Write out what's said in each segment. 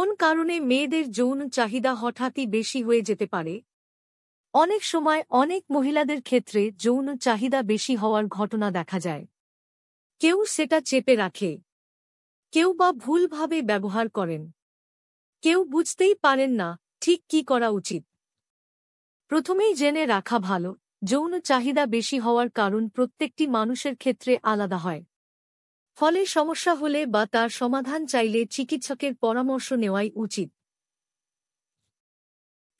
কোন কারণে মেয়েদের যৌন চাহিদা হঠাৎই বেশি হয়ে যেতে পারে? অনেক সময় অনেক মহিলাদের ক্ষেত্রে যৌন চাহিদা বেশি হওয়ার ঘটনা দেখা যায়। কেউ সেটা চেপে রাখে, কেউ বা ভুলভাবে ব্যবহার করেন, কেউ বুঝতেই পারেন না ঠিক কি করা উচিত। প্রথমেই জেনে রাখা ভালো, যৌন চাহিদা বেশি হওয়ার কারণ প্রত্যেকটি মানুষের ক্ষেত্রে আলাদা হয়। ফলে সমস্যা হলে বা তার সমাধান চাইলে চিকিৎসকের পরামর্শ নেওয়াই উচিত।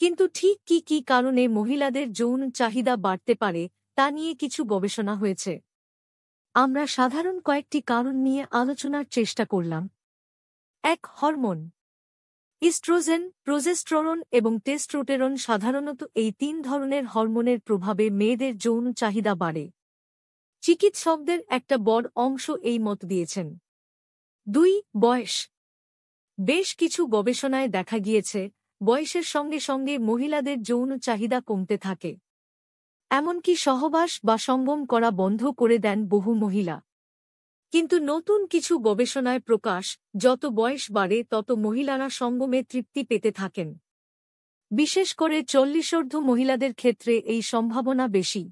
কিন্তু ঠিক কি কারণে মহিলাদের যৌন চাহিদা বাড়তে পারে তা নিয়ে কিছু গবেষণা হয়েছে। আমরা সাধারণ কয়েকটি কারণ নিয়ে আলোচনার চেষ্টা করলাম। ১. হরমোন। ইস্ট্রোজেন, প্রোজেস্টেরন এবং টেস্টোস্টেরন সাধারণত এই ৩ ধরনের হরমোনের প্রভাবে মেয়েদের যৌন চাহিদা বাড়ে। চিকিৎসকদের একটা বড় অংশ এই মত দিয়েছেন। ২. বয়স। বেশ কিছু গবেষণায় দেখা গিয়েছে বয়সের সঙ্গে সঙ্গে মহিলাদের যৌন চাহিদা কমতে থাকে। এমনকি সহবাস বা সঙ্গম করা বন্ধ করে দেন বহু মহিলা। কিন্তু নতুন কিছু গবেষণায় প্রকাশ, যত বয়স বাড়ে তত মহিলারা সঙ্গমে তৃপ্তি পেতে থাকেন। বিশেষ করে ৪০ঊর্ধ্ব মহিলাদের ক্ষেত্রে এই সম্ভাবনা বেশি।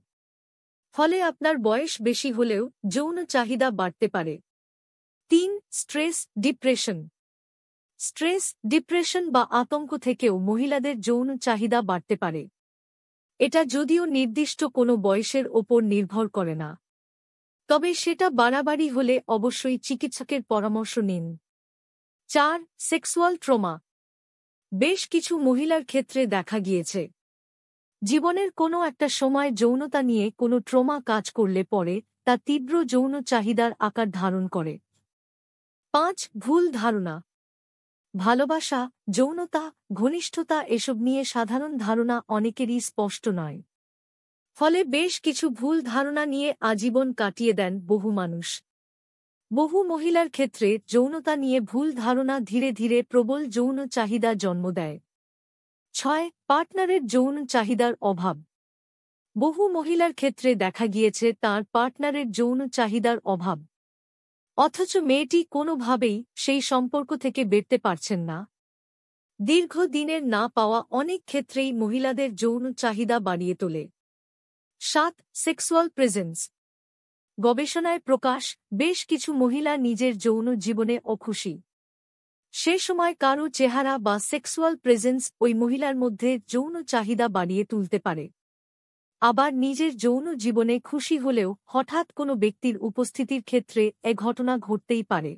ফলে আপনার বয়স বেশি হলেও যৌন চাহিদা বাড়তে পারে। ৩. Stress, depression. স্ট্রেস, ডিপ্রেশন বা আতঙ্ক থেকেও মহিলাদের যৌন চাহিদা বাড়তে পারে। এটা যদিও নির্দিষ্ট কোনো বয়সের ওপর নির্ভর করে না, তবে সেটা বাড়াবাড়ি হলে অবশ্যই চিকিৎসকের পরামর্শ নিন। ৪. Sexual trauma. বেশ কিছু মহিলার ক্ষেত্রে দেখা গিয়েছে জীবনের কোনো একটা সময় যৌনতা নিয়ে কোনো ট্রমা কাজ করলে পরে তা তীব্র যৌন চাহিদার আকার ধারণ করে। ৫. ভুল ধারণা। ভালোবাসা, যৌনতা, ঘনিষ্ঠতা এসব নিয়ে সাধারণ ধারণা অনেকেরই স্পষ্ট নয়। ফলে বেশ কিছু ভুল ধারণা নিয়ে আজীবন কাটিয়ে দেন বহু মানুষ। বহু মহিলার ক্ষেত্রে যৌনতা নিয়ে ভুল ধারণা ধীরে ধীরে প্রবল যৌন চাহিদা জন্ম দেয়। ৬. পার্টনারের যৌন চাহিদার অভাব। বহু মহিলার ক্ষেত্রে দেখা গিয়েছে তার পার্টনারের যৌন চাহিদার অভাব, অথচ মেয়েটি কোনোভাবেই সেই সম্পর্ক থেকে বেরতে পারছেন না। দীর্ঘদিনের না পাওয়া অনেক ক্ষেত্রেই মহিলাদের যৌন চাহিদা বাড়িয়ে তোলে। ৭. Sexual presence. গবেষণায় প্রকাশ, বেশ কিছু মহিলা নিজের যৌন জীবনে অখুশি। সে সময় কারও চেহারা বা সেক্সুয়াল প্রেজেন্স ওই মহিলার মধ্যে যৌন চাহিদা বাড়িয়ে তুলতে পারে। আবার নিজের যৌন জীবনে খুশি হলেও হঠাৎ কোনো ব্যক্তির উপস্থিতির ক্ষেত্রে এ ঘটনা ঘটতেই পারে।